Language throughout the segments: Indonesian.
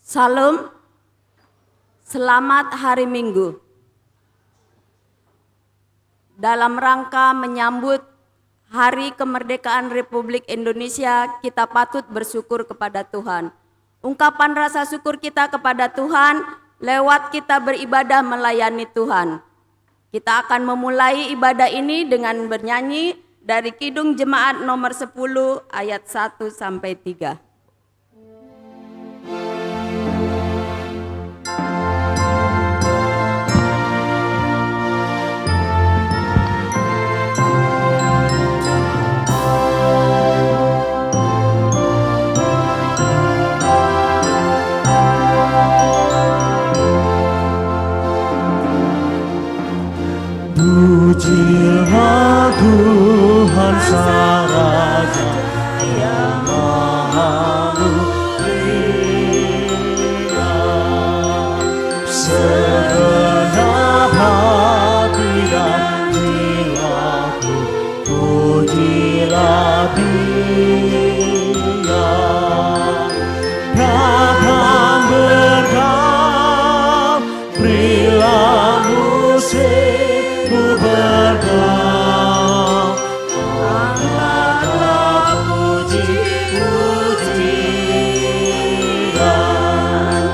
Salam, selamat hari Minggu. Dalam rangka menyambut Hari Kemerdekaan Republik Indonesia, kita patut bersyukur kepada Tuhan. Ungkapan rasa syukur kita kepada Tuhan lewat kita beribadah melayani Tuhan. Kita akan memulai ibadah ini dengan bernyanyi dari Kidung Jemaat nomor 10 ayat 1 sampai 3. Pujilah Tuhan Sang Raja yang Maha Mulia, segenap hati dan jiwaku, pujilah Dia. Datang berkau, berilah musik berdoa, angkatlah puji-pujian.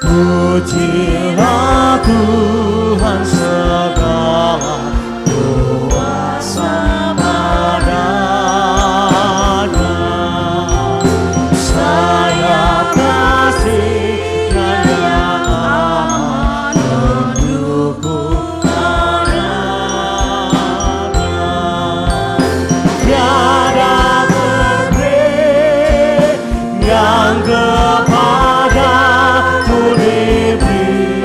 Pujilah Tuhan segala kuasa padanya. Saya kasih yang aman mendukung anaknya. Tiada menteri yang kepadaku diberi,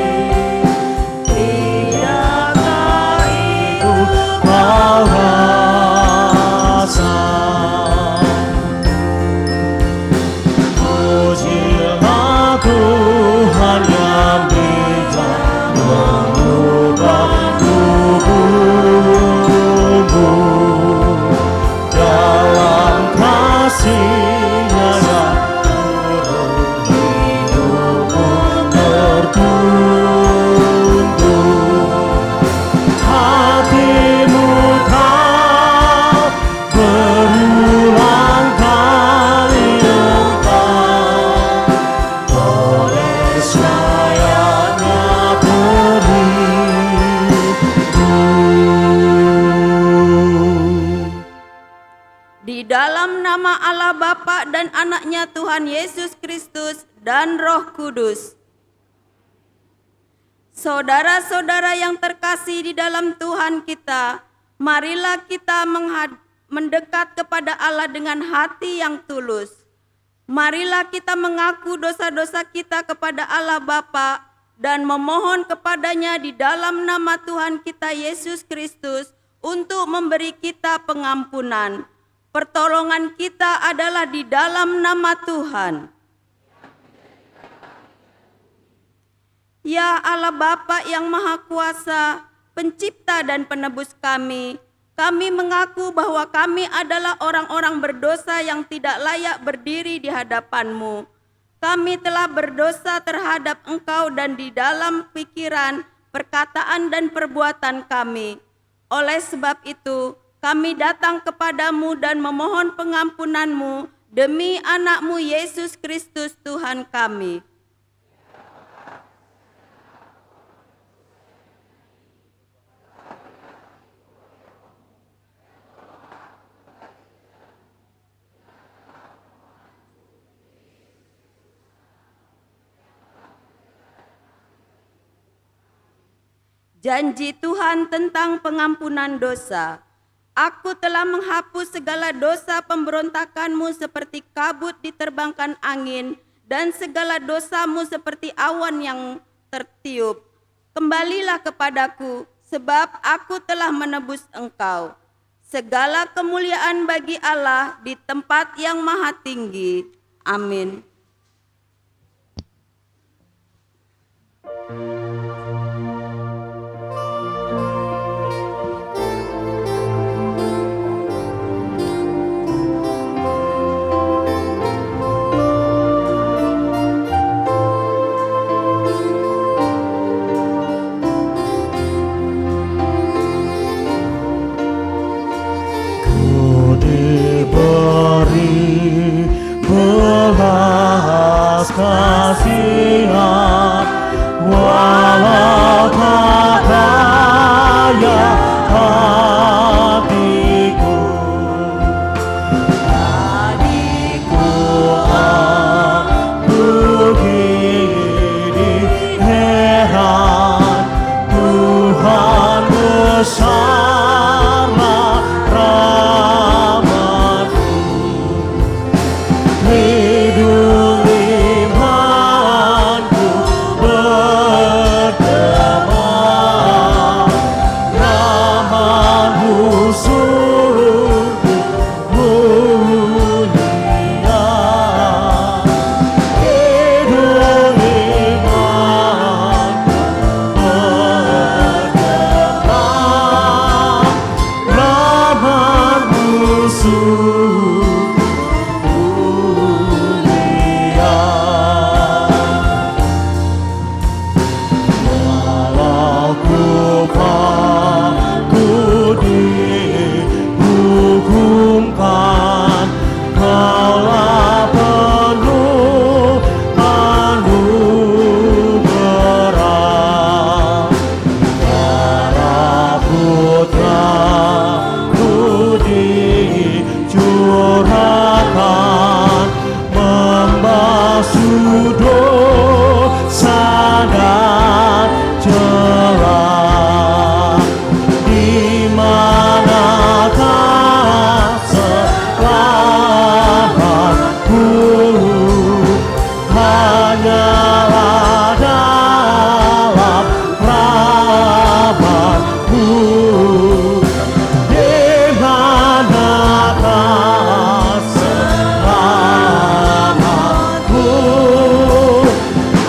tidakkah itu kau rasa? Pujilah Tuhan yang bijak mengubah tubuhmu dalam kasih-Nya yang turun hidupmu tertunduk. Hatimu kau berulang kali engkau oleh sayangnya berlindung. Di dalam nama Allah Bapa dan Anaknya Tuhan Yesus Kristus dan Roh Kudus. Saudara-saudara yang terkasih di dalam Tuhan kita, marilah kita mendekat kepada Allah dengan hati yang tulus. Marilah kita mengaku dosa-dosa kita kepada Allah Bapa dan memohon kepadanya di dalam nama Tuhan kita Yesus Kristus untuk memberi kita pengampunan. Pertolongan kita adalah di dalam nama Tuhan. Ya Allah Bapa yang Maha Kuasa, Pencipta dan Penebus kami mengaku bahwa kami adalah orang-orang berdosa yang tidak layak berdiri di hadapan-Mu. Kami telah berdosa terhadap Engkau dan di dalam pikiran, perkataan dan perbuatan kami. Oleh sebab itu, kami datang kepadamu dan memohon pengampunan-Mu demi anak-Mu Yesus Kristus Tuhan kami. Janji Tuhan tentang pengampunan dosa. Aku telah menghapus segala dosa pemberontakanmu seperti kabut diterbangkan angin, dan segala dosamu seperti awan yang tertiup. Kembalilah kepadaku, sebab aku telah menebus engkau. Segala kemuliaan bagi Allah di tempat yang maha tinggi. Amin. curahkan, membasuh dosa dan celah. Di manakah selamatku? Hanyalah dalam rahmat-Mu. Di manakah selamatku?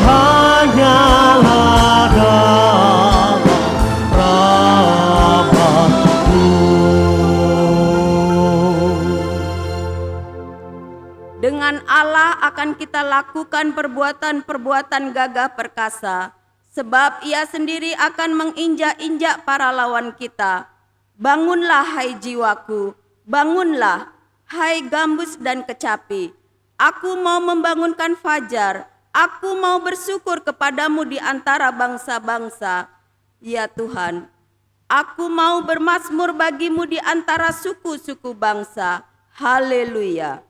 Hanyalah dalam rahmat-Mu. Dengan Allah akan kita lakukan perbuatan-perbuatan gagah perkasa, sebab Ia sendiri akan menginjak-injak para lawan kita. Bangunlah hai jiwaku, bangunlah hai gambus dan kecapi. Aku mau membangunkan fajar, aku mau bersyukur kepadamu di antara bangsa-bangsa. Ya Tuhan, aku mau bermazmur bagimu di antara suku-suku bangsa. Haleluya.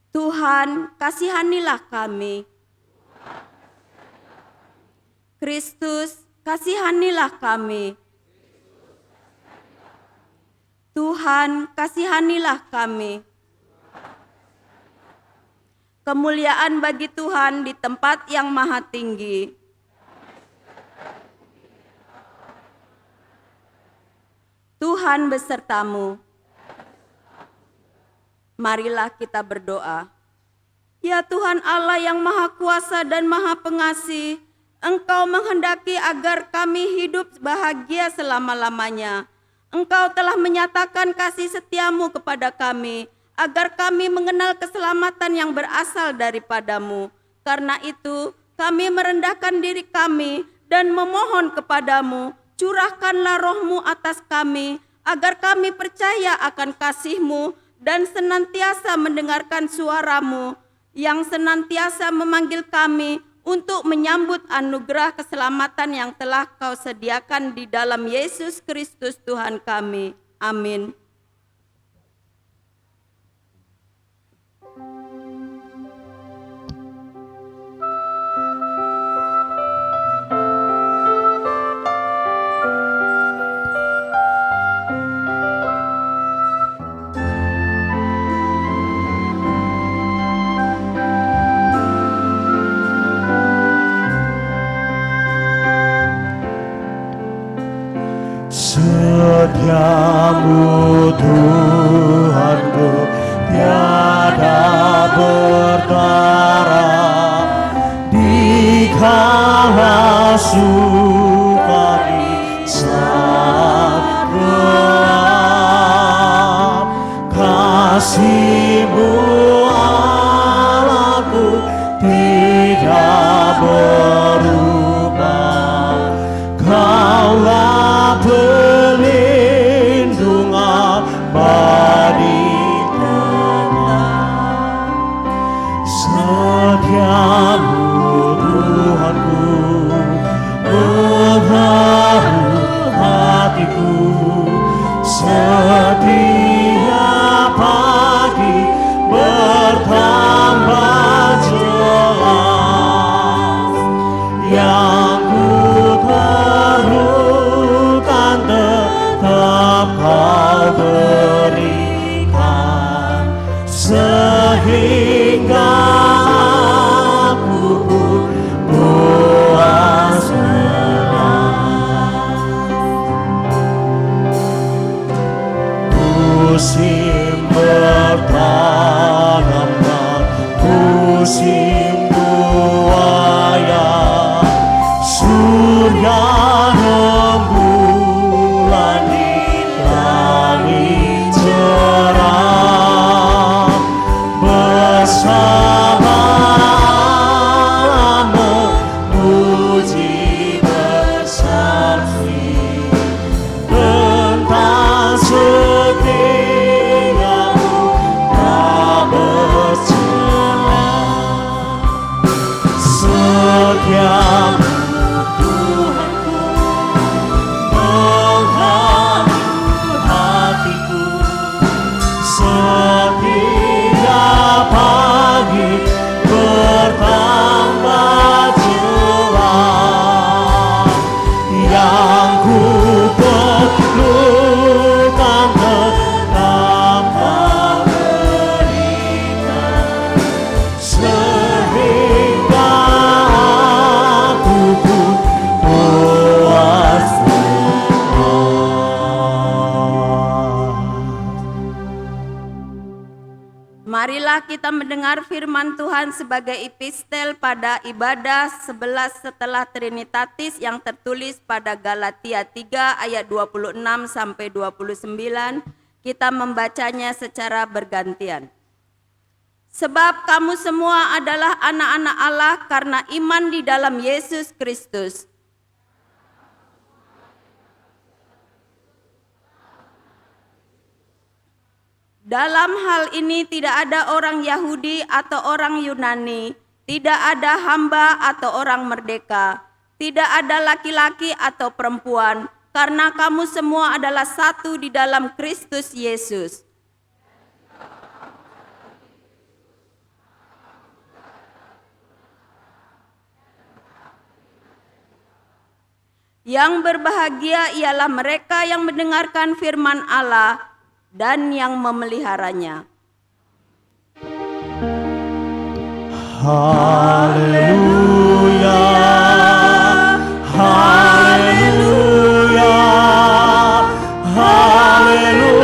Tuhan, kasihanilah kami. Kristus, kasihanilah kami. Tuhan, kasihanilah kami. Kemuliaan bagi Tuhan di tempat yang maha tinggi. Tuhan besertamu. Marilah kita berdoa. Ya Tuhan Allah yang Maha Kuasa dan Maha Pengasih, Engkau menghendaki agar kami hidup bahagia selama-lamanya. Engkau telah menyatakan kasih setiamu kepada kami, agar kami mengenal keselamatan yang berasal daripadamu. Karena itu, kami merendahkan diri kami dan memohon kepadamu, curahkanlah roh-Mu atas kami, agar kami percaya akan kasih-Mu dan senantiasa mendengarkan suara-Mu yang senantiasa memanggil kami untuk menyambut anugerah keselamatan yang telah Kau sediakan di dalam Yesus Kristus Tuhan kami. Amin. Setiamu Tuhanku tiada bertara, dikala suka di saat gelap. Kasih-Mu Allahku tidak berubah. Kaulah pelindungan bagi tetap. Setiamu Tuhanku mengharu hatiku. Setiap pagi bertambah jelas. Yang ku perlukan tetap Kau berikan, sehingga aku pun puas lelah. Musim bertanam dan musim buaya, surya rembulan di langit cerah, bersama memuji bersaksi tentang setiamu tak bercelah. Setiap kita mendengar firman Tuhan sebagai epistel pada ibadah 11 setelah Trinitatis yang tertulis pada Galatia 3 ayat 26 sampai 29, kita membacanya secara bergantian. Sebab kamu semua adalah anak-anak Allah karena iman di dalam Yesus Kristus. Dalam hal ini tidak ada orang Yahudi atau orang Yunani, tidak ada hamba atau orang merdeka, tidak ada laki-laki atau perempuan, karena kamu semua adalah satu di dalam Kristus Yesus. Yang berbahagia ialah mereka yang mendengarkan firman Allah dan yang memeliharanya. Haleluya, haleluya, haleluya.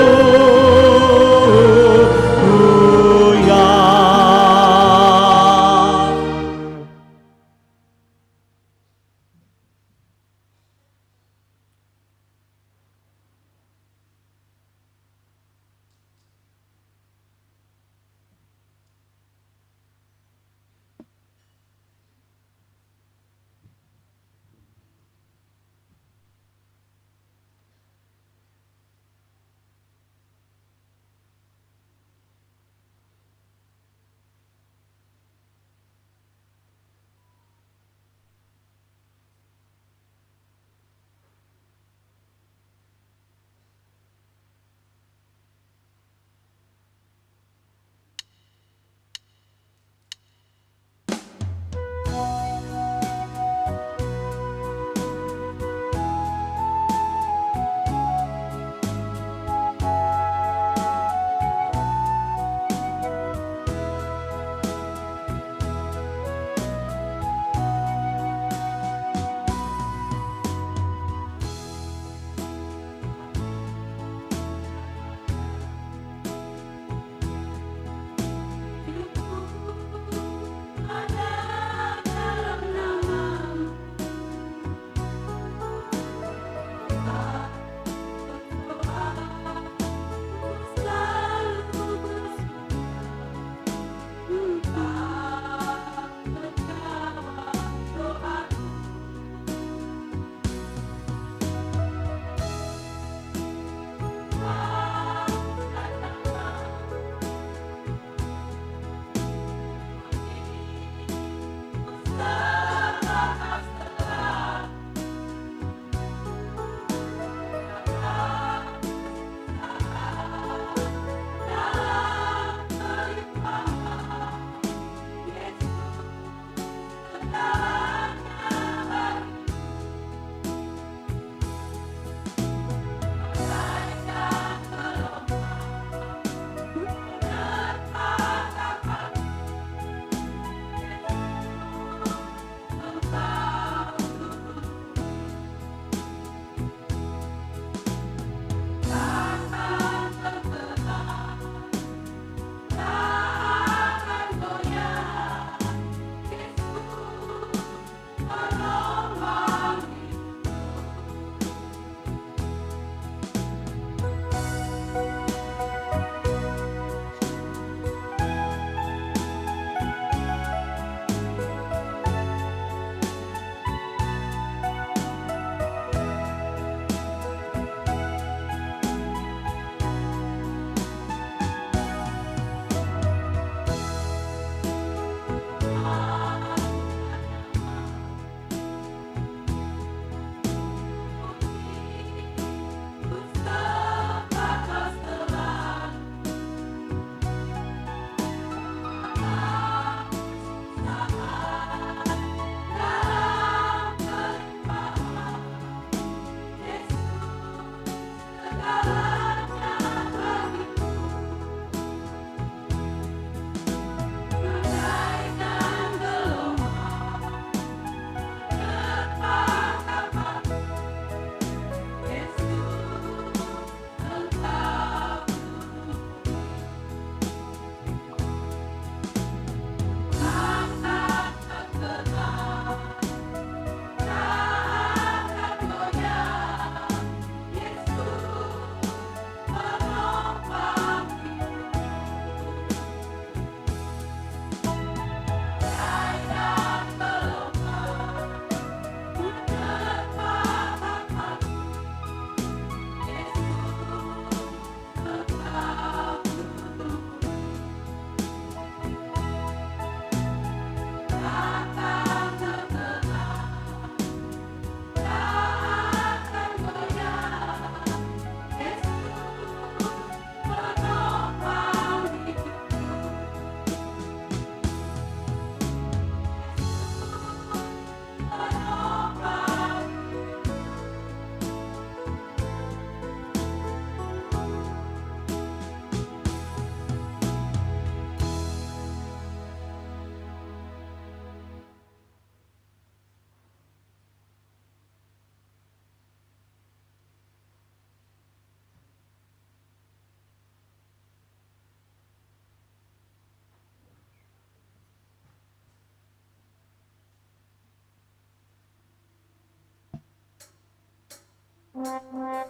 Pakailah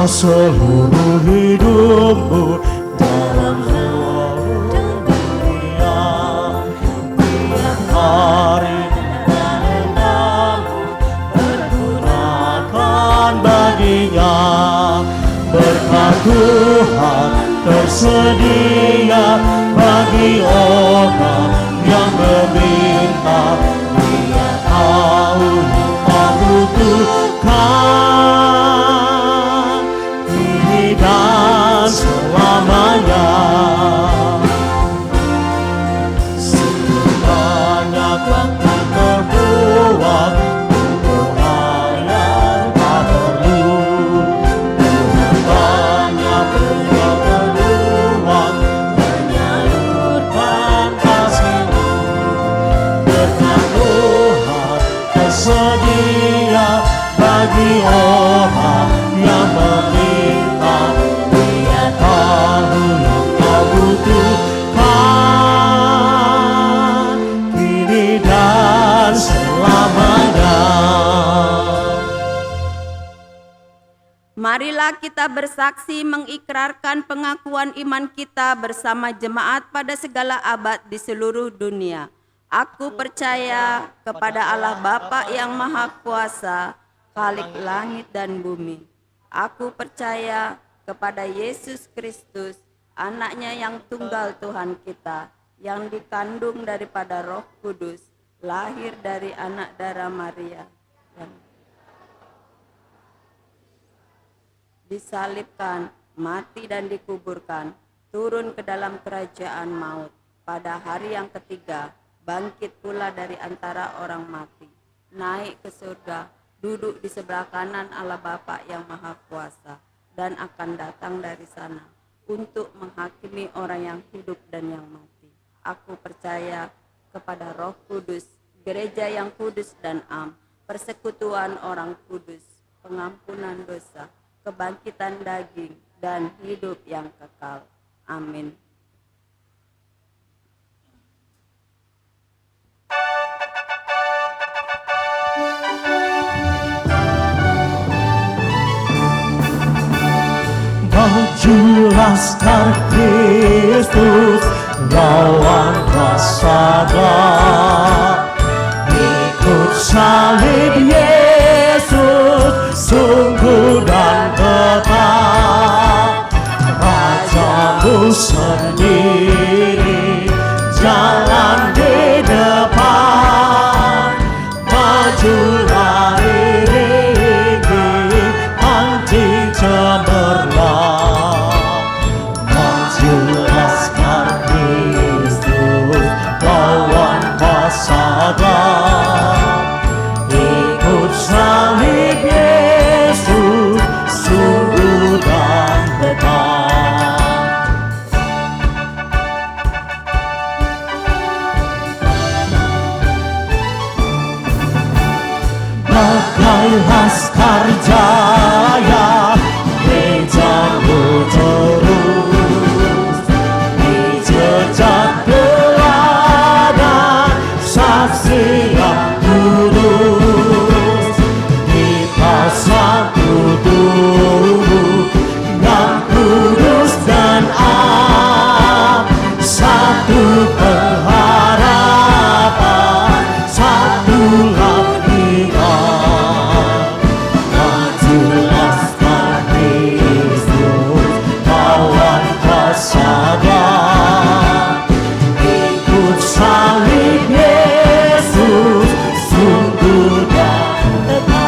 seluruh hidupmu dalam seluruh dunia. Biar hari dan endamu bergunakan baginya. Berkat Tuhan tersedia bagi orang yang meminta. Dia tahu yang kau butuhkan kini dan selamanya. Sebenarnya waktu terbuang untuk hal yang tak perlu. Tuhan banyak berpeluang menyalurkan kasih-Mu. Berkat Tuhan tersedia bagi orang yang meminta. Dia tahu yang kau butuhkan kini dan selamanya. Marilah kita bersaksi mengikrarkan pengakuan iman kita bersama jemaat pada segala abad di seluruh dunia. Aku percaya kepada Allah Bapa yang Maha Kuasa, Khalik langit dan bumi. Aku percaya kepada Yesus Kristus, anaknya yang tunggal Tuhan kita, yang dikandung daripada Roh Kudus, lahir dari anak darah Maria, yang disalibkan, mati dan dikuburkan, turun ke dalam kerajaan maut. Pada hari yang ketiga, bangkit pula dari antara orang mati, naik ke surga, duduk di sebelah kanan Allah Bapa yang Maha Kuasa, dan akan datang dari sana untuk menghakimi orang yang hidup dan yang mati. Aku percaya kepada Roh Kudus, gereja yang kudus dan am, persekutuan orang kudus, pengampunan dosa, kebangkitan daging, dan hidup yang kekal. Amin. Majulah laskar Kristus, lawan prasada, ikut salib Yesus, sungguh dan tetap. Rajamu sendiri jalan di depan, majulah iringi anti cemerlang. Majulah laskar Kristus, lawan prasada, ikut salib Yesus, sungguh dan tetap. Bagai laskar jaya, gerejamu terus di jejak teladan saksi yang kudus. Kita satu tubuh yang kudus dan am, satu pengharapan, satulah iman. Majulah laskar Kristus, lawan prasada, ikut salib Yesus, sungguh dan tetap.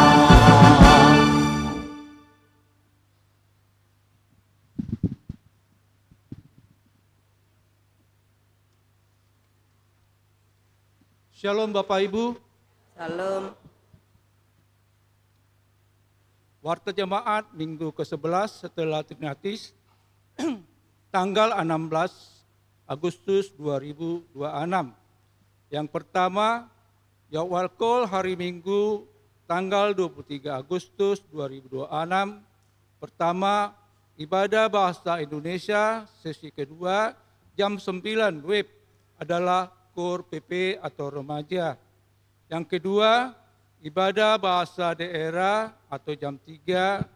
Shalom Bapak Ibu, Salam. Warta Jemaat Minggu ke-11 setelah Trinitatis, tanggal 16 Agustus 2026. Yang pertama, jadwal call hari Minggu tanggal 23 Agustus 2026. Pertama, ibadah bahasa Indonesia sesi kedua jam 9 WIB adalah KOR PP atau remaja. Yang kedua, ibadah bahasa daerah atau jam 3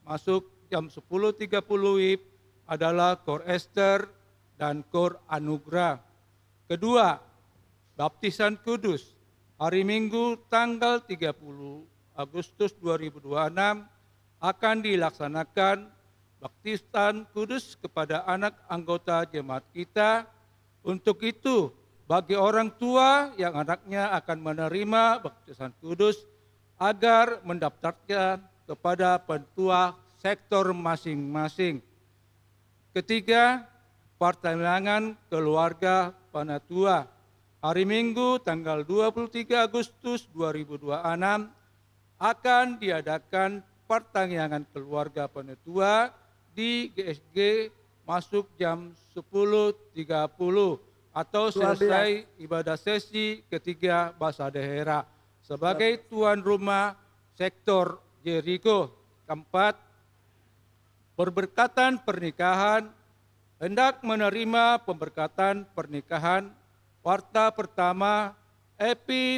masuk jam 10.30 WIB adalah KOR Ester dan KOR Anugerah. Kedua, baptisan kudus hari Minggu tanggal 30 Agustus 2026 akan dilaksanakan baptisan kudus kepada anak anggota jemaat kita. Untuk itu, bagi orang tua yang anaknya akan menerima baptisan kudus agar mendaftarkan kepada petua sektor masing-masing. Ketiga, pertimbangan keluarga penatua. Hari Minggu tanggal 23 Agustus 2026 akan diadakan pertanyaan keluarga penatua di GSG masuk jam 10.30 atau selesai ibadah sesi ketiga bahasa daerah sebagai tuan rumah sektor Jericho. Keempat, pemberkatan pernikahan. Hendak menerima pemberkatan pernikahan warta pertama Epi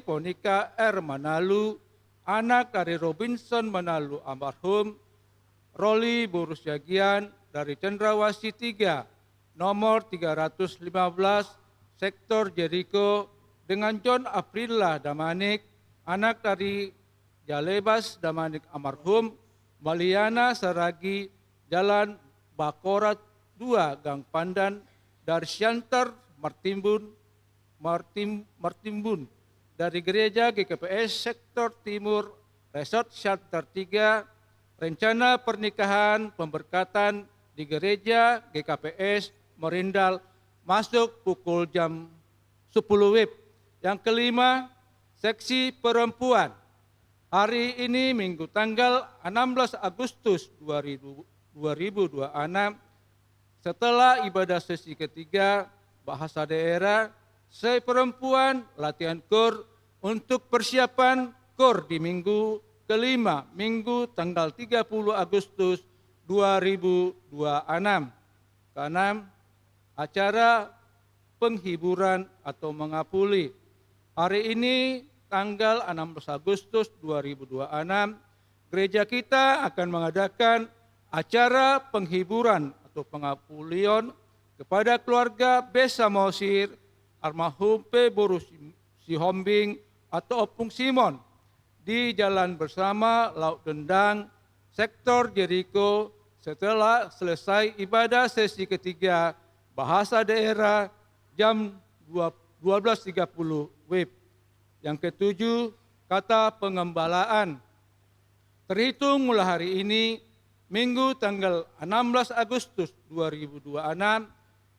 Ponika R. Manalu, anak dari Robinson Manalu almarhum, Roli Borusyagian dari Cendrawasih 3, nomor 315, sektor Jericho, dengan John Aprilla Damanik, anak dari Jalebas Damanik almarhum, Maliana Saragi, Jalan Bakorat 2, Gang Pandan, dari Shelter Martimbun, dari Gereja GKPS Sektor Timur, Resort Shelter 3, rencana pernikahan pemberkatan di Gereja GKPS Merindal masuk pukul jam 10 WIB. Yang kelima, seksi perempuan. Hari ini Minggu tanggal 16 Agustus 2026 setelah ibadah sesi ketiga bahasa daerah, saya perempuan latihan KOR untuk persiapan KOR di minggu kelima, Minggu tanggal 30 Agustus 2026. Keenam, acara penghiburan atau mengapuli. Hari ini tanggal 16 Agustus 2026, gereja kita akan mengadakan acara penghiburan atau pengapulion kepada keluarga Besa Mosir, almarhum P. Boru Sihombing atau Opung Simon di Jalan Bersama Laut Dendang, sektor Jericho, setelah selesai ibadah sesi ketiga bahasa daerah jam 12.30 WIB. Yang ketujuh, kata pengembalaan. Terhitung mulai hari ini, Minggu tanggal 16 Agustus 2026,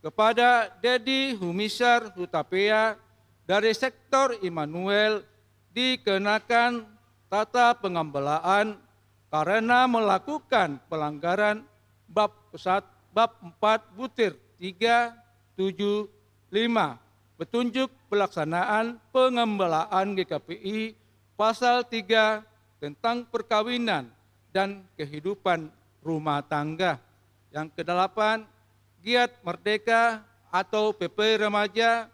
kepada Dedi Humisar Hutapea dari sektor Immanuel dikenakan tata pengembalaan karena melakukan pelanggaran bab 4 butir 3, 7, 5. Petunjuk pelaksanaan pengembalaan GKPI pasal 3 tentang perkawinan dan kehidupan rumah tangga. Yang kedelapan, Giat Merdeka atau PP Remaja,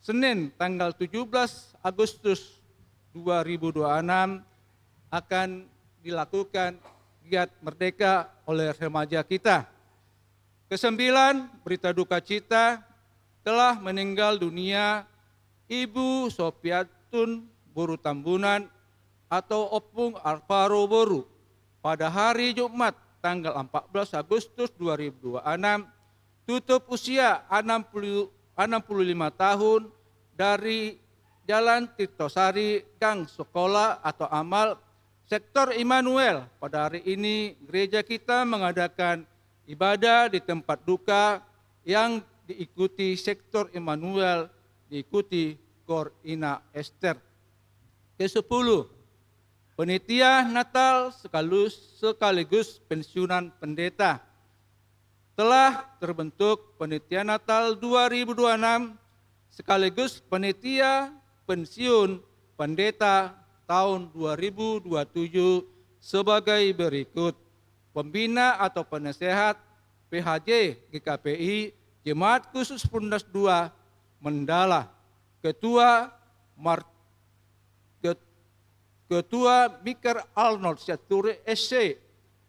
Senin tanggal 17 Agustus 2026 akan dilakukan Giat Merdeka oleh remaja kita. Kesembilan, berita duka cita, telah meninggal dunia Ibu Sopiatun Boru Tambunan atau Opung Alvaro Boru pada hari Jumat tanggal 14 Agustus 2026, tutup usia 65 tahun dari Jalan Tirtosari, Gang Sekolah atau Amal, sektor Immanuel. Pada hari ini gereja kita mengadakan ibadah di tempat duka yang diikuti sektor Immanuel, diikuti KOR Ina Ester. Ke-10, panitia Natal sekaligus pensiunan pendeta. Telah terbentuk panitia Natal 2026 sekaligus panitia pensiun pendeta tahun 2027 sebagai berikut. pembina atau penasehat PHJ GKPI Jemaat Khusus Pundas 2 Mandala, Ketua Mikar Arnold Syaturi SC,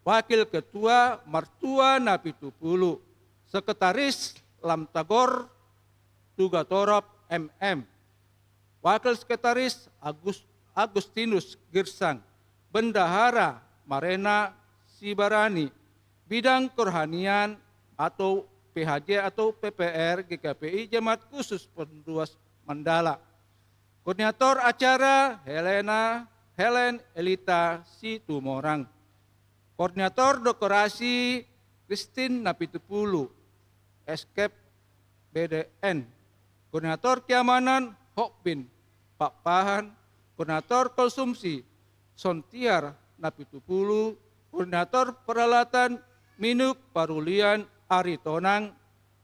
Wakil Ketua Martua Napitupulu, Sekretaris Lamtagor Tugatorop MM, Wakil Sekretaris Agustinus Girsang, Bendahara Marena Sibarani, Bidang Kerohanian atau PHJ atau PPR GKPI Jemaat Khusus Pundas Mandala, Koordinator acara Helen Elita Situmorang, Koordinator Dekorasi Christine Napitupulu, Escape BDN, Koordinator Keamanan Hokbin Pak Pahan, Koordinator Konsumsi Sontiar Napitupulu, Koordinator Peralatan Minuk Parulian Aritonang,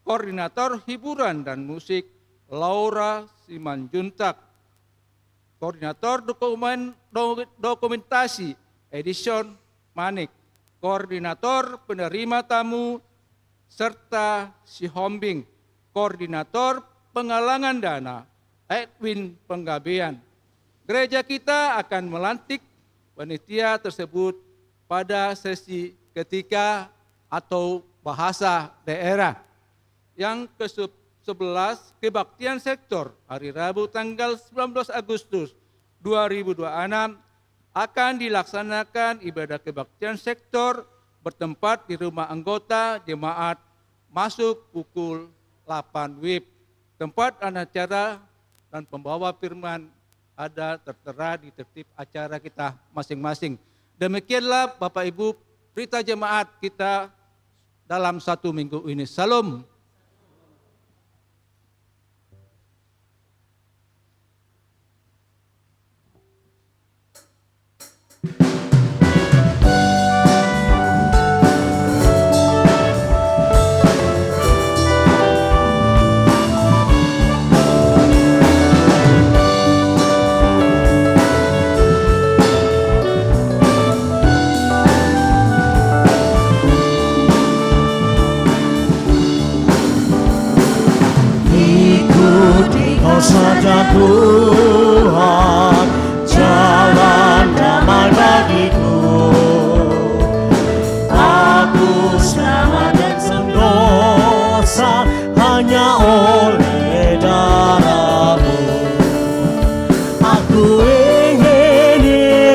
Koordinator Hiburan dan Musik Laura Simanjuntak, Koordinator Dokumentasi Edison Manik, Koordinator Penerima Tamu serta Sihombing, Koordinator Penggalangan Dana Edwin Penggabean. Gereja kita akan melantik panitia tersebut pada sesi ketiga atau bahasa daerah. Yang ke-11, kebaktian sektor hari Rabu tanggal 19 Agustus 2026 akan dilaksanakan ibadah kebaktian sektor bertempat di rumah anggota jemaat masuk pukul 8 WIB. Tempat dan acara dan pembawa firman ada tertera di tertib acara kita masing-masing. Demikianlah Bapak Ibu berita jemaat kita dalam 1 minggu ini. Salam. Saja Tuhan, jalan damai bagiku. Aku selamat dan sentosa hanya oleh darah-Mu. Aku ingin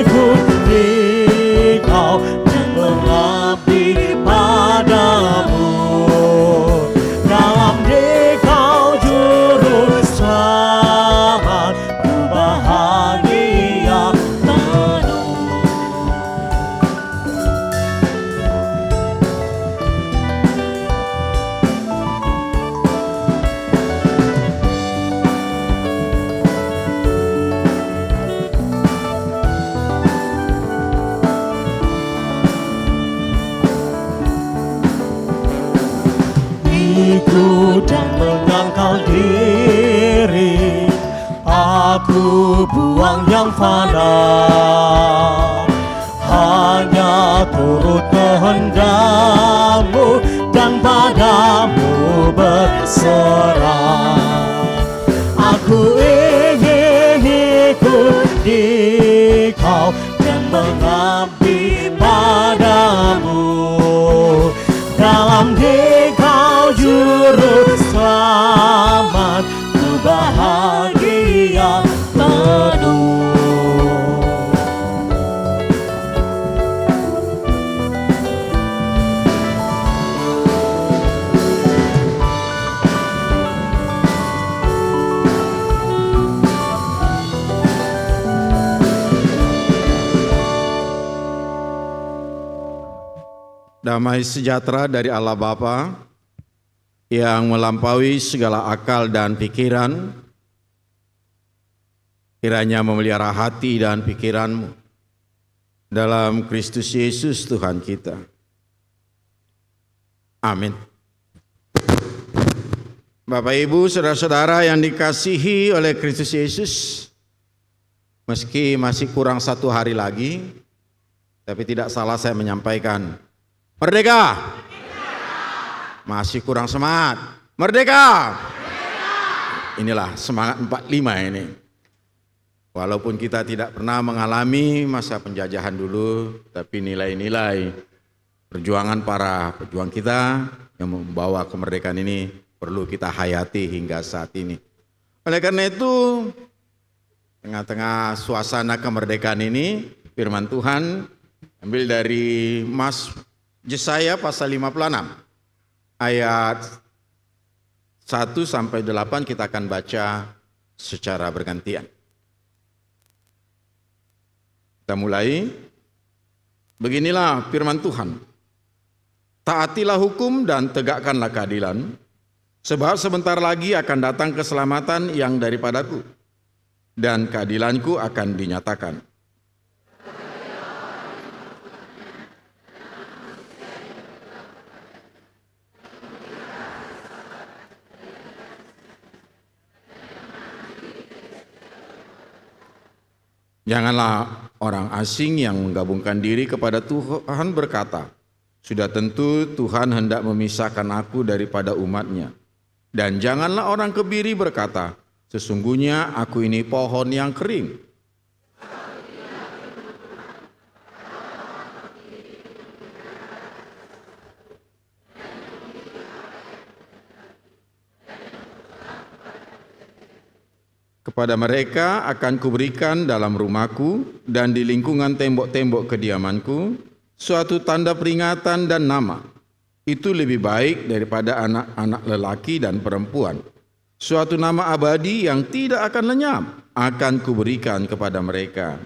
ikuti Kau dan mengabdi padamu. Dalam Dikau juru selamat, ku bahagia penuh. Ikut dan menyangkal diri, aku buang yang fana, hanya turut kehendak-Mu dan padamu berserah. Aku ingin ikut di Kau dan mengabdi padamu. Dalam Dikau juru selamat, ku bahagia penuh. Damai sejahtera dari Allah Bapa yang melampaui segala akal dan pikiran, kiranya memelihara hati dan pikiranmu dalam Kristus Yesus Tuhan kita. Amin. Bapak Ibu, saudara-saudara yang dikasihi oleh Kristus Yesus, meski masih kurang 1 hari lagi, tapi tidak salah saya menyampaikan Merdeka. Masih kurang semangat. Merdeka. Inilah semangat 45 ini. Walaupun kita tidak pernah mengalami masa penjajahan dulu, tapi nilai-nilai perjuangan para pejuang kita yang membawa kemerdekaan ini perlu kita hayati hingga saat ini. Oleh karena itu, tengah-tengah suasana kemerdekaan ini, firman Tuhan ambil dari Yesaya pasal 56 ayat 1 sampai 8 kita akan baca secara bergantian. Kita mulai. Beginilah firman Tuhan. Taatilah hukum dan tegakkanlah keadilan, sebab sebentar lagi akan datang keselamatan yang daripadaku, dan keadilanku akan dinyatakan. Janganlah orang asing yang menggabungkan diri kepada Tuhan berkata, sudah tentu Tuhan hendak memisahkan aku daripada umatnya. Dan janganlah orang kebiri berkata, sesungguhnya aku ini pohon yang kering. Kepada mereka akan kuberikan dalam rumahku dan di lingkungan tembok-tembok kediamanku suatu tanda peringatan dan nama. Itu lebih baik daripada anak-anak lelaki dan perempuan. Suatu nama abadi yang tidak akan lenyap akan kuberikan kepada mereka.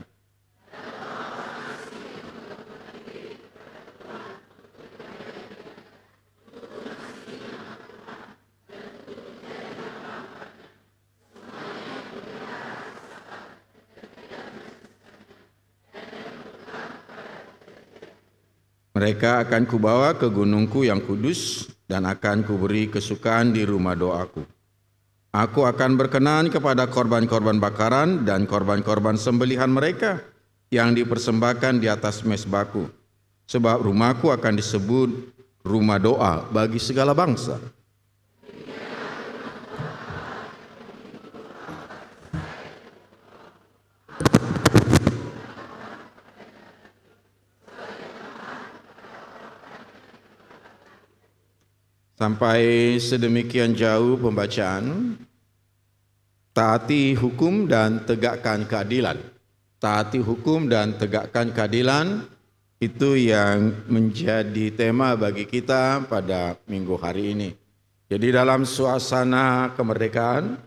Mereka akan kubawa ke gunungku yang kudus dan akan kuberi kesukaan di rumah doaku. Aku akan berkenan kepada korban-korban bakaran dan korban-korban sembelihan mereka yang dipersembahkan di atas mezbahku. Sebab rumahku akan disebut rumah doa bagi segala bangsa. Sampai sedemikian jauh pembacaan. Taati hukum dan tegakkan keadilan. Taati hukum dan tegakkan keadilan, itu yang menjadi tema bagi kita pada minggu hari ini. Jadi dalam suasana kemerdekaan,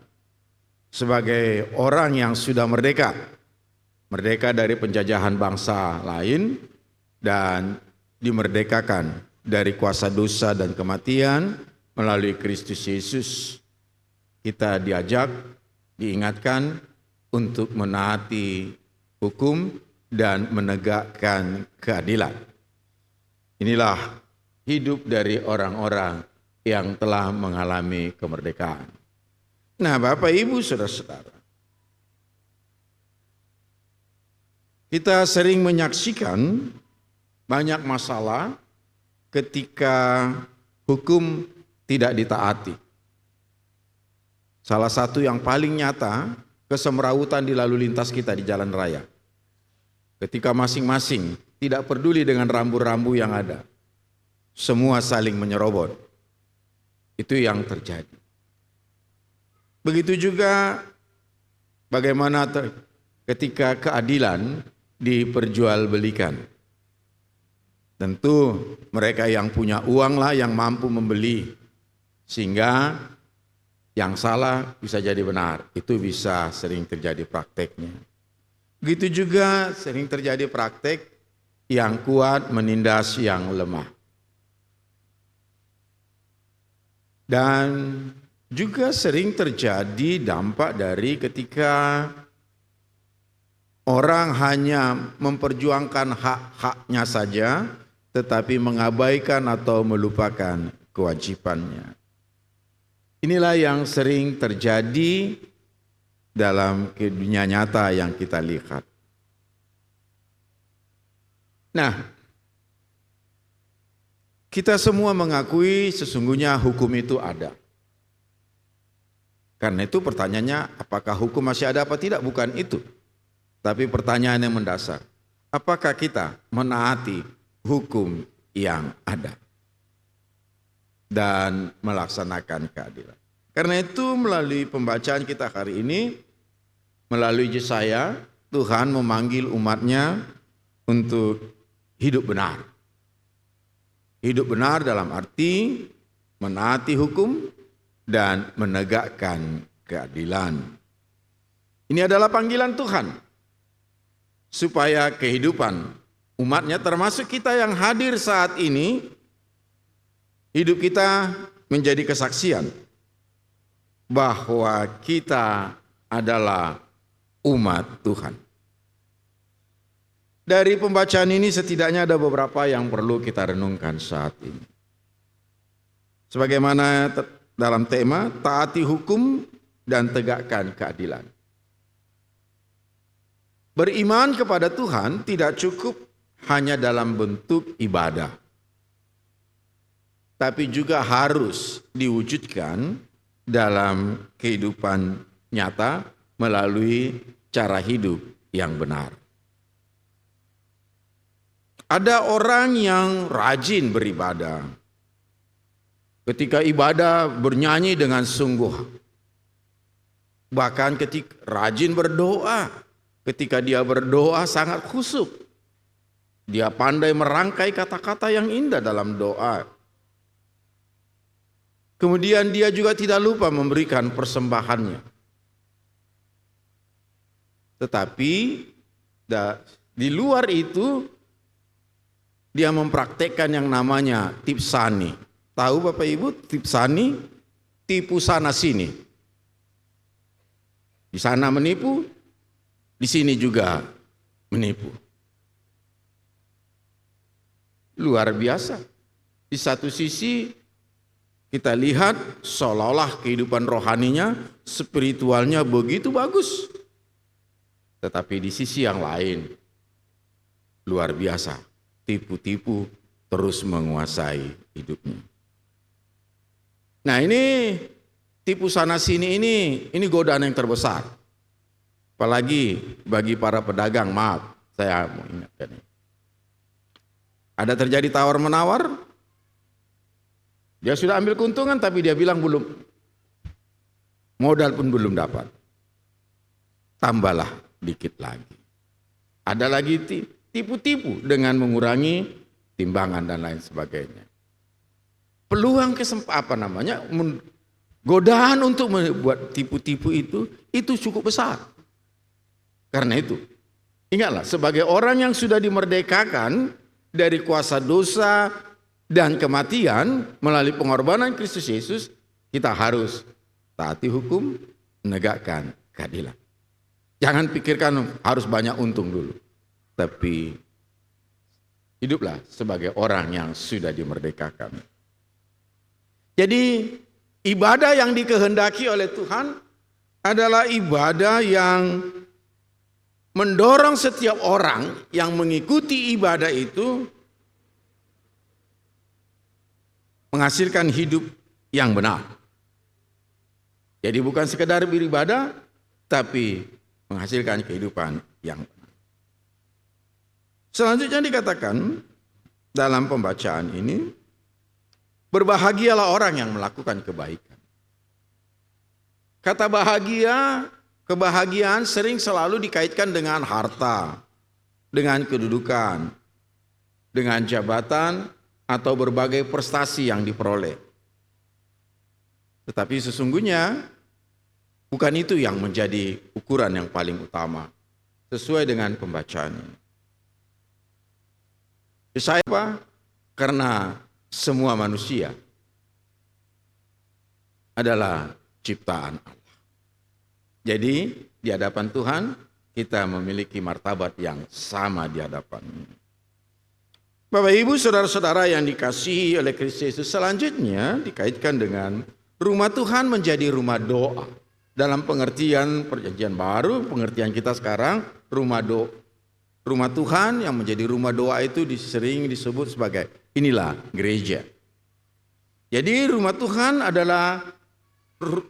sebagai orang yang sudah merdeka, merdeka dari penjajahan bangsa lain dan dimerdekakan dari kuasa dosa dan kematian melalui Kristus Yesus, kita diajak, diingatkan untuk menaati hukum dan menegakkan keadilan. Inilah hidup dari orang-orang yang telah mengalami kemerdekaan. Nah, Bapak Ibu Saudara-saudara, kita sering menyaksikan banyak masalah ketika hukum tidak ditaati. Salah satu yang paling nyata, kesemrawutan di lalu lintas kita di jalan raya. Ketika masing-masing tidak peduli dengan rambu-rambu yang ada, semua saling menyerobot. Itu yang terjadi. Begitu juga bagaimana ketika keadilan diperjualbelikan. Tentu mereka yang punya uanglah yang mampu membeli, sehingga yang salah bisa jadi benar. Itu bisa sering terjadi prakteknya. Begitu juga sering terjadi praktek yang kuat menindas yang lemah. Dan juga sering terjadi dampak dari ketika orang hanya memperjuangkan hak-haknya saja, tetapi mengabaikan atau melupakan kewajibannya. Inilah yang sering terjadi dalam dunia nyata yang kita lihat. Nah, Kita semua mengakui sesungguhnya hukum itu ada. Karena itu pertanyaannya, apakah hukum masih ada apa tidak? Bukan itu. Tapi pertanyaan yang mendasar, apakah kita menaati hukum yang ada dan melaksanakan keadilan? Karena itu melalui pembacaan kita hari ini, melalui Yesaya, Tuhan memanggil umatnya untuk hidup benar. Hidup benar dalam arti menaati hukum dan menegakkan keadilan. Ini adalah panggilan Tuhan supaya kehidupan umatnya, termasuk kita yang hadir saat ini, hidup kita menjadi kesaksian bahwa kita adalah umat Tuhan. Dari pembacaan ini setidaknya ada beberapa yang perlu kita renungkan saat ini. Sebagaimana dalam tema, taati hukum dan tegakkan keadilan. Beriman kepada Tuhan tidak cukup hanya dalam bentuk ibadah, tapi juga harus diwujudkan dalam kehidupan nyata melalui cara hidup yang benar. Ada orang yang rajin beribadah. Ketika ibadah bernyanyi dengan sungguh. Bahkan ketika rajin berdoa. Ketika dia berdoa sangat khusyuk. Dia pandai merangkai kata-kata yang indah dalam doa. Kemudian dia juga tidak lupa memberikan persembahannya. Tetapi di luar itu dia mempraktekkan yang namanya tipsani. Tahu Bapak Ibu tipsani? Tipu sana sini. Di sana menipu, di sini juga menipu. Luar biasa. Di satu sisi kita lihat seolah-olah kehidupan rohaninya, spiritualnya begitu bagus. Tetapi di sisi yang lain, luar biasa. Tipu-tipu terus menguasai hidupnya. Nah ini tipu sana sini ini godaan yang terbesar. Apalagi bagi para pedagang, maaf saya mau ingatkan ini. Ada terjadi tawar-menawar, dia sudah ambil keuntungan tapi dia bilang belum, modal pun belum dapat. Tambahlah dikit lagi. Ada lagi tipu-tipu dengan mengurangi timbangan dan lain sebagainya. Peluang godaan untuk membuat tipu-tipu itu cukup besar. Karena itu, ingatlah sebagai orang yang sudah dimerdekakan dari kuasa dosa dan kematian melalui pengorbanan Kristus Yesus, kita harus taati hukum, menegakkan keadilan. Jangan pikirkan harus banyak untung dulu. Tapi hiduplah sebagai orang yang sudah dimerdekakan. Jadi ibadah yang dikehendaki oleh Tuhan adalah ibadah yang mendorong setiap orang yang mengikuti ibadah itu menghasilkan hidup yang benar. Jadi bukan sekedar beribadah, tapi menghasilkan kehidupan yang benar. Selanjutnya dikatakan dalam pembacaan ini, berbahagialah orang yang melakukan kebaikan. Kata bahagia, kebahagiaan sering selalu dikaitkan dengan harta, dengan kedudukan, dengan jabatan, atau berbagai prestasi yang diperoleh. Tetapi sesungguhnya bukan itu yang menjadi ukuran yang paling utama, sesuai dengan pembacaan ini. Siapa? Karena semua manusia adalah ciptaan Allah. Jadi di hadapan Tuhan kita memiliki martabat yang sama di hadapan-Nya. Bapak Ibu saudara-saudara yang dikasihi oleh Kristus Yesus, selanjutnya dikaitkan dengan rumah Tuhan menjadi rumah doa. Dalam pengertian Perjanjian Baru, pengertian kita sekarang rumah doa. Rumah Tuhan yang menjadi rumah doa itu sering disebut sebagai Inilah gereja. Jadi rumah Tuhan adalah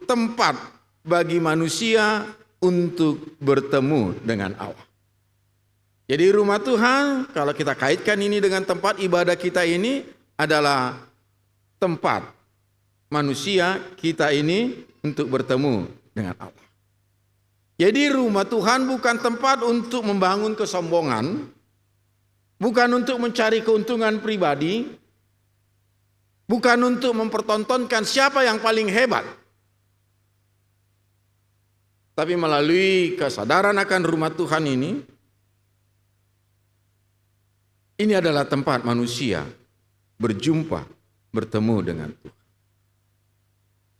tempat bagi manusia untuk bertemu dengan Allah. Jadi rumah Tuhan, kalau kita kaitkan ini dengan tempat ibadah kita ini, adalah tempat manusia kita ini untuk bertemu dengan Allah. Jadi rumah Tuhan bukan tempat untuk membangun kesombongan, bukan untuk mencari keuntungan pribadi, bukan untuk mempertontonkan siapa yang paling hebat. Tapi melalui kesadaran akan rumah Tuhan ini adalah tempat manusia berjumpa, bertemu dengan Tuhan.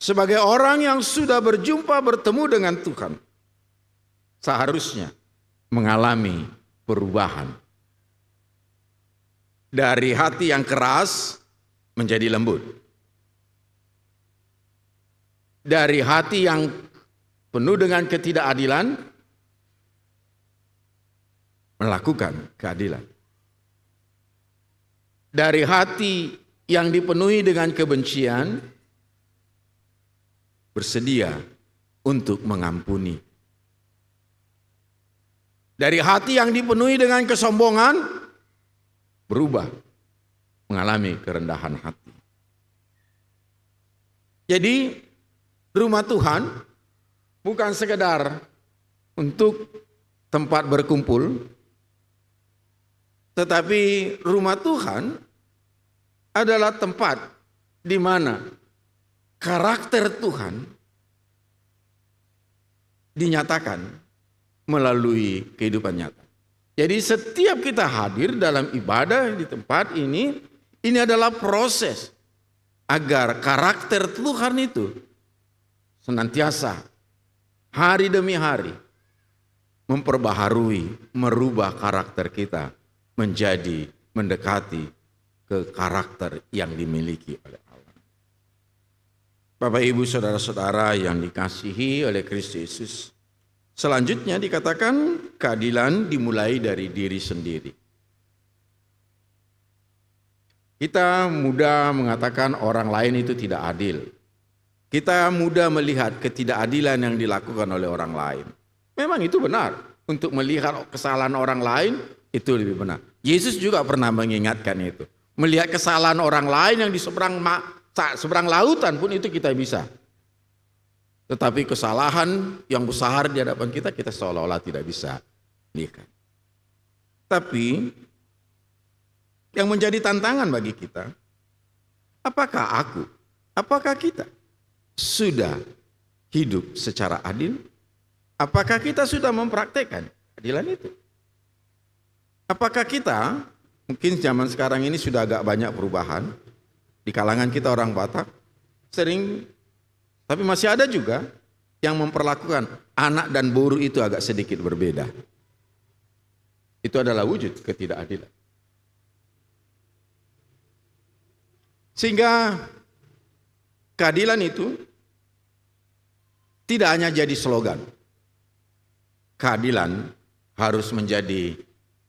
Sebagai orang yang sudah berjumpa, bertemu dengan Tuhan, seharusnya mengalami perubahan. Dari hati yang keras menjadi lembut. Dari hati yang penuh dengan ketidakadilan, melakukan keadilan. Dari hati yang dipenuhi dengan kebencian, bersedia untuk mengampuni. Dari hati yang dipenuhi dengan kesombongan, berubah, mengalami kerendahan hati. Jadi, rumah Tuhan bukan sekedar untuk tempat berkumpul, tetapi rumah Tuhan adalah tempat di mana karakter Tuhan dinyatakan melalui kehidupan nyata. Jadi setiap kita hadir dalam ibadah di tempat ini adalah proses agar karakter Tuhan itu senantiasa hari demi hari memperbaharui, merubah karakter kita menjadi mendekati ke karakter yang dimiliki oleh Allah. Bapak, Ibu, saudara-saudara yang dikasihi oleh Kristus Yesus, selanjutnya dikatakan keadilan dimulai dari diri sendiri. Kita mudah mengatakan orang lain itu tidak adil. Kita mudah melihat ketidakadilan yang dilakukan oleh orang lain. Memang itu benar. Untuk melihat kesalahan orang lain itu lebih benar. Yesus juga pernah mengingatkan itu. Melihat kesalahan orang lain yang di seberang lautan pun itu kita bisa. Tetapi kesalahan yang besar di hadapan kita seolah-olah tidak bisa lihat. Tapi yang menjadi tantangan bagi kita, apakah kita sudah hidup secara adil? Apakah kita sudah mempraktekkan keadilan itu? Apakah kita, mungkin zaman sekarang ini sudah agak banyak perubahan, di kalangan kita orang Batak, tapi masih ada juga yang memperlakukan anak dan buruh itu agak sedikit berbeda. Itu adalah wujud ketidakadilan. Sehingga keadilan itu tidak hanya jadi slogan. Keadilan harus menjadi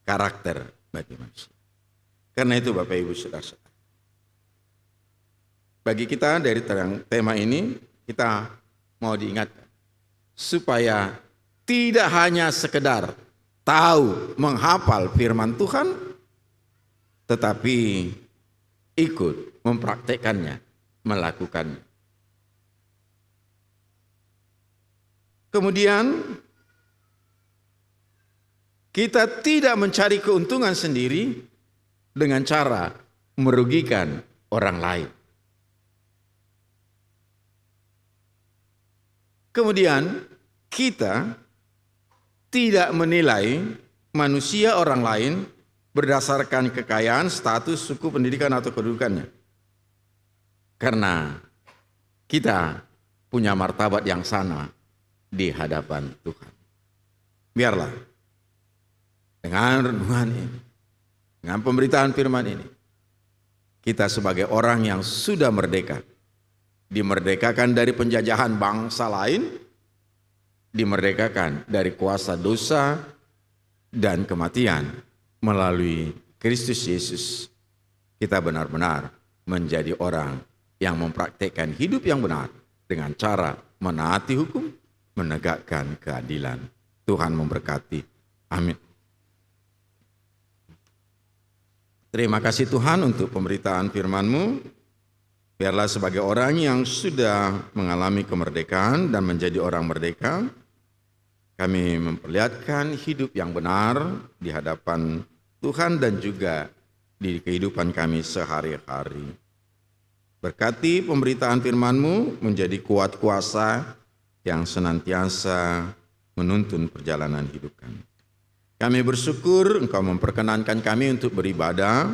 karakter bagi manusia. Karena itu Bapak Ibu Saudara-saudara, bagi kita dari tema ini kita mau diingatkan supaya tidak hanya sekedar tahu menghafal firman Tuhan, tetapi ikut mempraktekannya, melakukannya. Kemudian kita tidak mencari keuntungan sendiri dengan cara merugikan orang lain. Kemudian kita tidak menilai manusia orang lain berdasarkan kekayaan, status, suku, pendidikan, atau kedudukannya. Karena kita punya martabat yang sama di hadapan Tuhan. Biarlah dengan renungan ini, dengan pemberitaan firman ini, kita sebagai orang yang sudah merdeka, dimerdekakan dari penjajahan bangsa lain, dimerdekakan dari kuasa dosa dan kematian melalui Kristus Yesus, kita benar-benar menjadi orang yang mempraktekkan hidup yang benar dengan cara menaati hukum, menegakkan keadilan. Tuhan memberkati. Amin. Terima kasih Tuhan untuk pemberitaan firman-Mu. Biarlah sebagai orang yang sudah mengalami kemerdekaan dan menjadi orang merdeka, kami memperlihatkan hidup yang benar di hadapan Tuhan dan juga di kehidupan kami sehari-hari. Berkati pemberitaan firman-Mu menjadi kuat kuasa yang senantiasa menuntun perjalanan hidup kami. Kami bersyukur Engkau memperkenankan kami untuk beribadah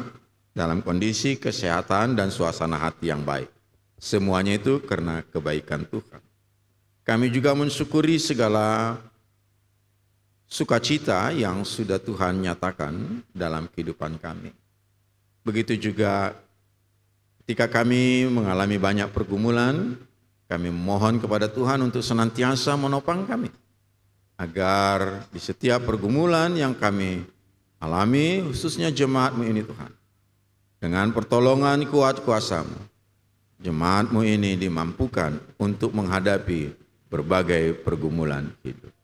dalam kondisi kesehatan dan suasana hati yang baik. Semuanya itu karena kebaikan Tuhan. Kami juga mensyukuri segala sukacita yang sudah Tuhan nyatakan dalam kehidupan kami. Begitu juga ketika kami mengalami banyak pergumulan, kami memohon kepada Tuhan untuk senantiasa menopang kami, agar di setiap pergumulan yang kami alami, khususnya jemaat-Mu ini Tuhan, dengan pertolongan kuat kuasa-Mu, jemaat-Mu ini dimampukan untuk menghadapi berbagai pergumulan hidup.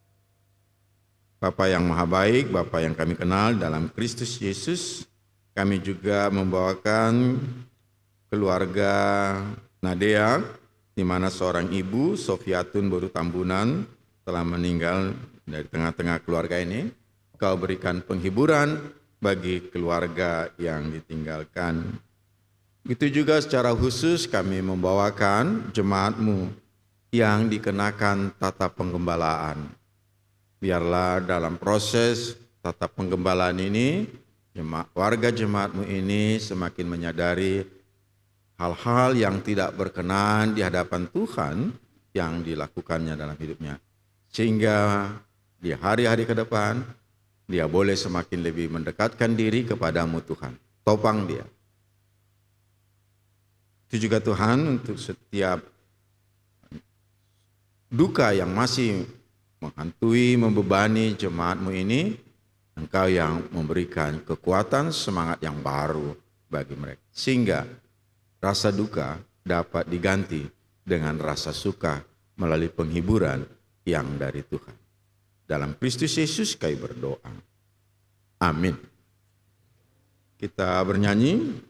Bapa yang maha baik, Bapa yang kami kenal dalam Kristus Yesus, kami juga membawakan keluarga Nadea, di mana seorang ibu, Sofiatun Boru Tambunan, telah meninggal dari tengah-tengah keluarga ini. Kau berikan penghiburan bagi keluarga yang ditinggalkan. Begitu juga secara khusus kami membawakan jemaat-Mu yang dikenakan tata penggembalaan. Biarlah dalam proses tata penggembalaan ini, warga jemaat-Mu ini semakin menyadari hal-hal yang tidak berkenan di hadapan Tuhan yang dilakukannya dalam hidupnya. Sehingga di hari-hari ke depan, dia boleh semakin lebih mendekatkan diri kepadamu Tuhan. Topang dia. Itu juga Tuhan untuk setiap duka yang masih menghantui, membebani jemaat-Mu ini, Engkau yang memberikan kekuatan, semangat yang baru bagi mereka. Sehingga rasa duka dapat diganti dengan rasa suka melalui penghiburan yang dari Tuhan. Dalam Kristus Yesus kami berdoa. Amin. Kita bernyanyi.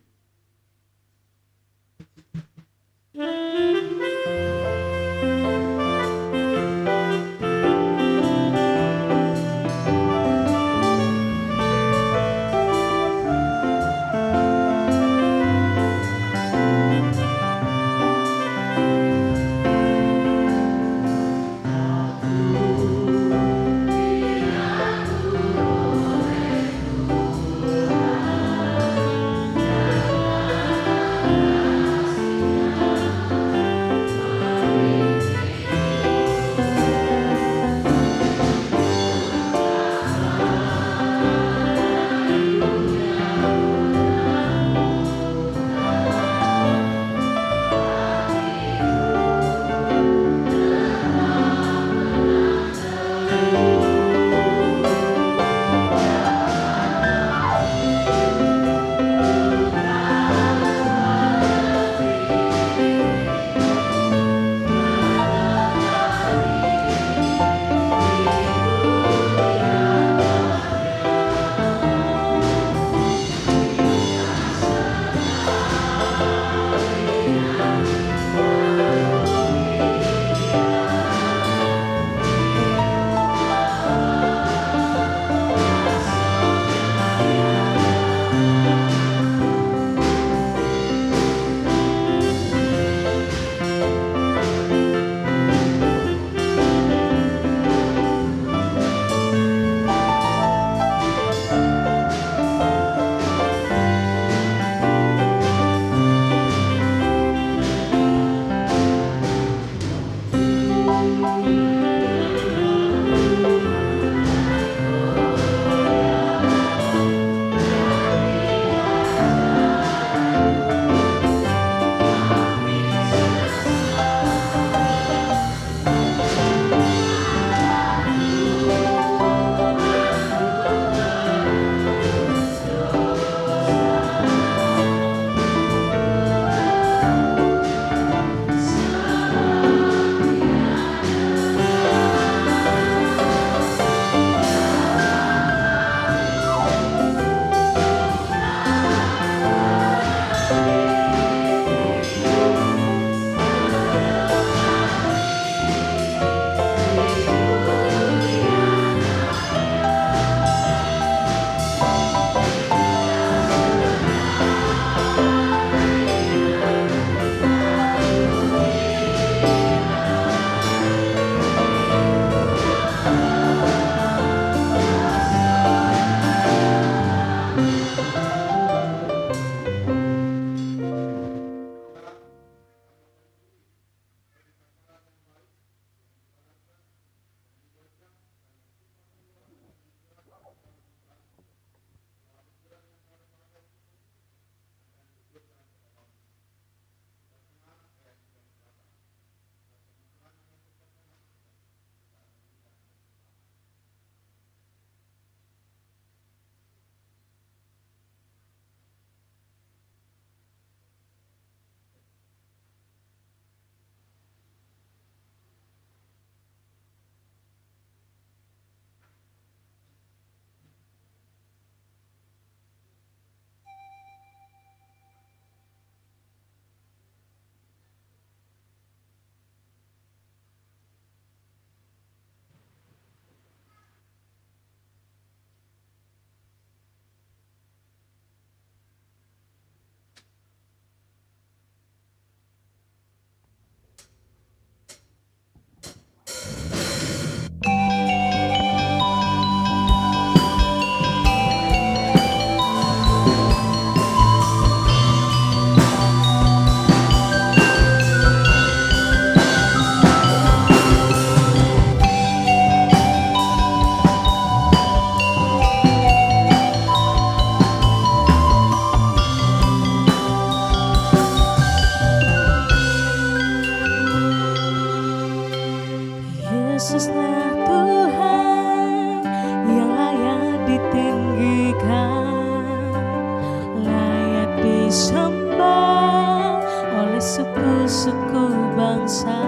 suku bangsa.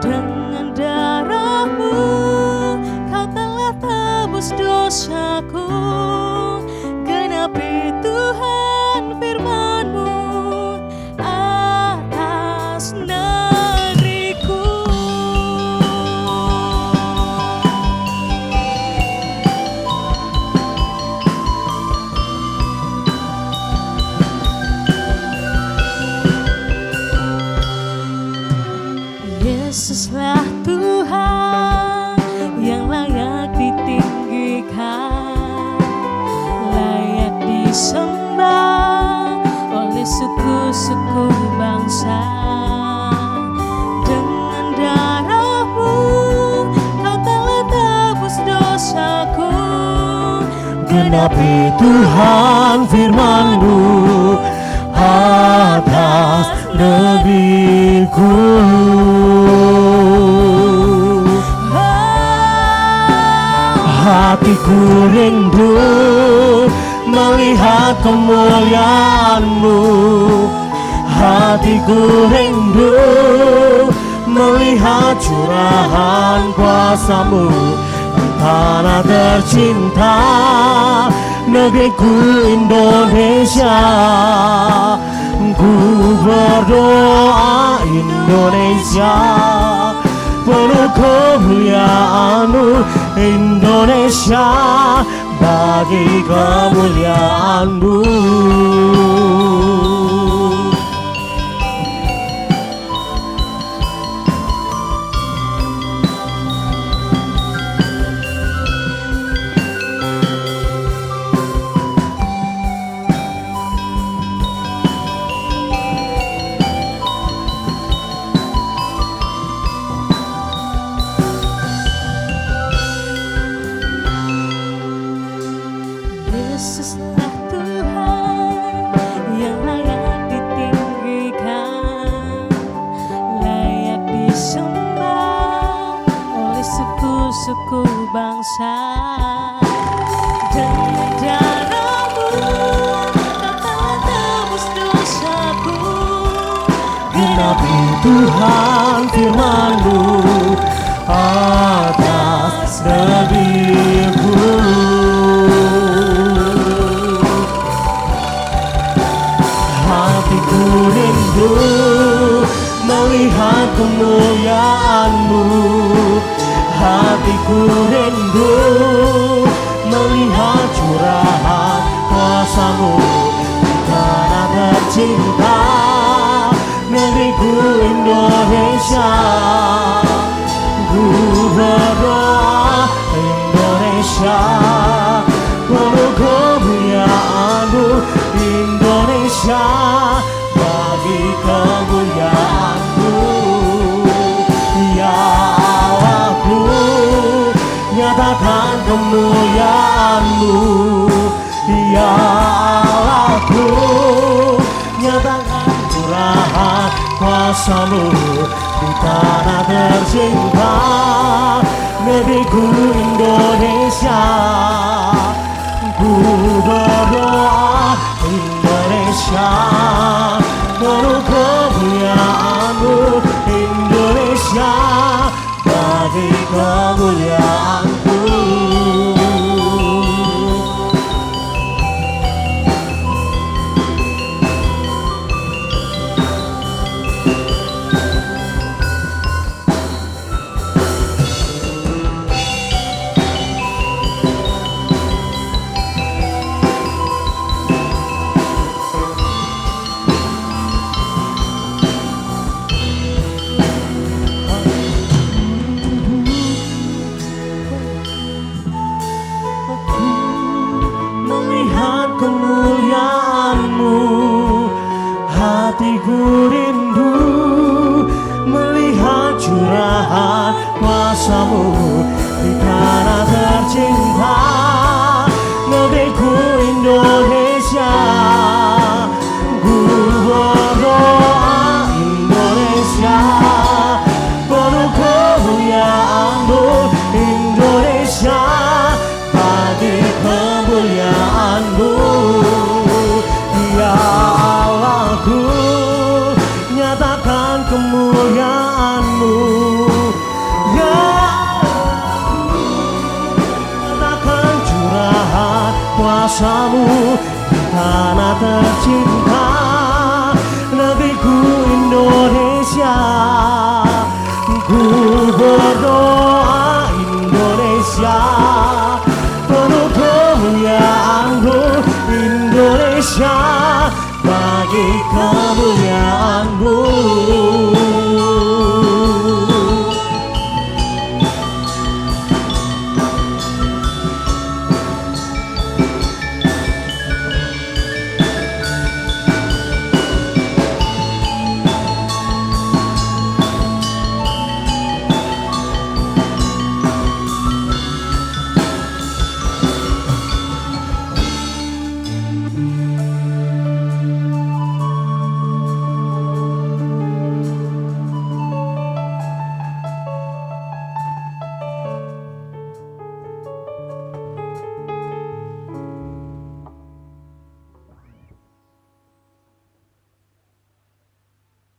Dengan darah-Mu Kau telah tebus dosaku. Genapi Tuhan firman-Mu atas negeriku. Yesuslah Tuhan yang layak ditinggikan, layak disembah oleh suku-suku bangsa. Dengan darah-Mu Kau telah tebus dosaku. Genapi Tuhan firman-Mu atas negeriku. Hatiku rindu melihat kemuliaan-Mu. Hatiku rindu melihat curahan kuasa-Mu di tanah tercinta, negeriku Indonesia. Ku berdoa Indonesia, penuh kemuliaan-Mu Indonesia, bagi kemuliaan-Mu. Yesuslah Tuhan yang layak ditinggikan, layak disembah oleh suku-suku bangsa. Dengan darah-Mu Kau telah tebus dosaku. Genapi Tuhan firman-Mu atas negeriku. Hatiku rindu melihat kemuliaan-Mu. Hatiku rindu melihat curahan kuasa-Mu di tanah tercinta, negeriku Indonesia. Ku berdoa Indonesia, penuh kemuliaan-Mu Indonesia, bagi kemuliaan-Mu. Ya Allahku, nyatakan kemuliaan-Mu. Ya Allahku, nyatakan curahan kuasa-Mu di tanah tercinta, negeriku Indonesia. Ku berdoa Indonesia, penuh kemuliaan-Mu Indonesia, bagi kemuliaan-Mu. Melihat kemuliaan-Mu, hatiku rindu melihat curahan kuasa-Mu di tanah tercinta, negeriku Indonesia. Ku berdoa Indonesia, penuh kemuliaan-Mu Indonesia, bagi kemuliaan-Mu. Ya Allahku, kuasamu di tanah tercinta negeriku Indonesia. Ku berdoa Indonesia penuh kemuliaan-Mu, Indonesia bagi kemuliaan-Mu.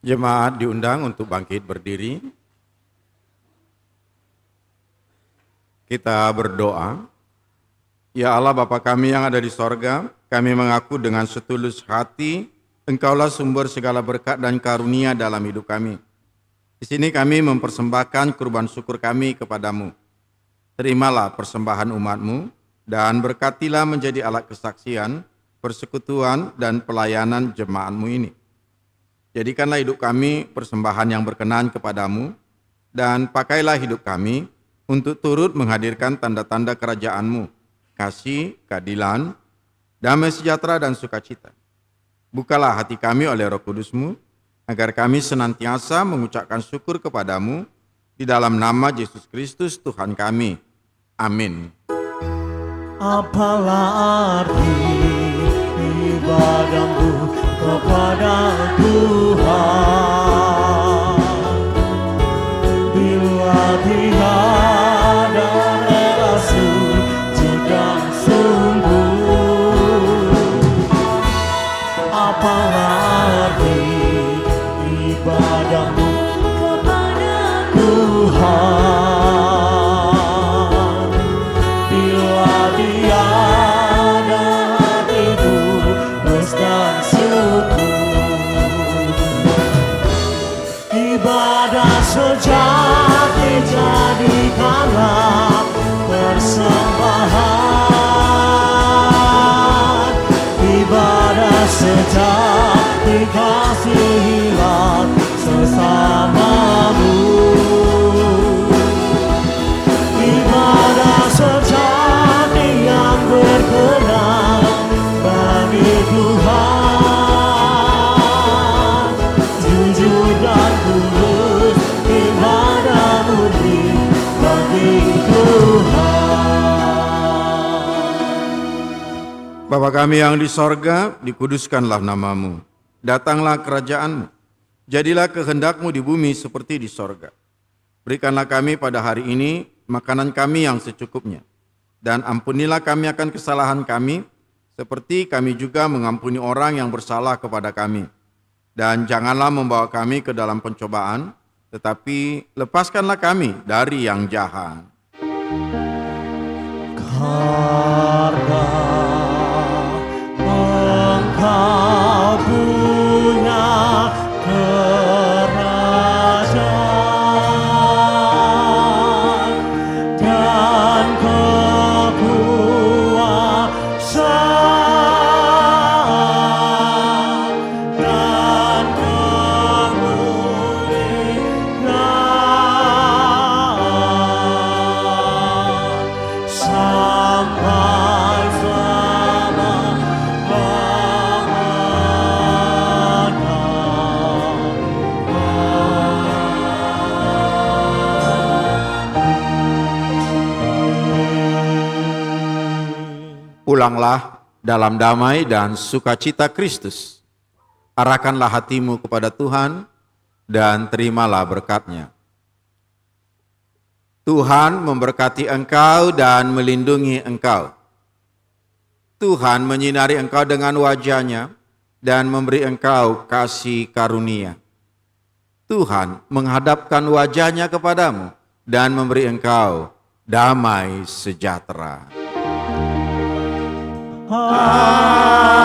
Jemaat diundang untuk bangkit berdiri. Kita berdoa. Ya Allah Bapa kami yang ada di sorga, kami mengaku dengan setulus hati, Engkaulah sumber segala berkat dan karunia dalam hidup kami. Di sini kami mempersembahkan kurban syukur kami kepadamu. Terimalah persembahan umat-Mu dan berkatilah menjadi alat kesaksian, persekutuan dan pelayanan jemaat-Mu ini. Jadikanlah hidup kami persembahan yang berkenan kepadamu, dan pakailah hidup kami untuk turut menghadirkan tanda-tanda kerajaan-Mu, kasih, keadilan, damai sejahtera dan sukacita. Bukalah hati kami oleh Roh Kudus-Mu, agar kami senantiasa mengucapkan syukur kepadamu, di dalam nama Yesus Kristus Tuhan kami. Amin. Apalah arti ibadahmu kepada Tuhan bila tiada relasi dan sungguh? Apalah arti ibadahmu kepada Tuhan bila tiada hatimu dan ibadah sejati jadikanlah persembahan, ibadah sejati kasihilah sesamamu, ibadah sejati yang berkenan bagi Tuhan, jujur dan tulus ibadah murni bagi Tuhan. Bapa kami yang di sorga, dikuduskanlah namamu. Datanglah kerajaan-Mu. Jadilah kehendak-Mu di bumi seperti di sorga. Berikanlah kami pada hari ini makanan kami yang secukupnya. Dan ampunilah kami akan kesalahan kami, seperti kami juga mengampuni orang yang bersalah kepada kami. Dan janganlah membawa kami ke dalam pencobaan, tetapi lepaskanlah kami dari yang jahat. Karena Engkau punya kerajaan dan kekuasaan dan kemuliaan sampai Pulanglah dalam damai dan sukacita Kristus. Arahkanlah hatimu kepada Tuhan dan terimalah berkat-Nya. Tuhan memberkati engkau dan melindungi engkau. Tuhan menyinari engkau dengan wajah-Nya dan memberi engkau kasih karunia. Tuhan menghadapkan wajah-Nya kepadamu dan memberi engkau damai sejahtera. Amin.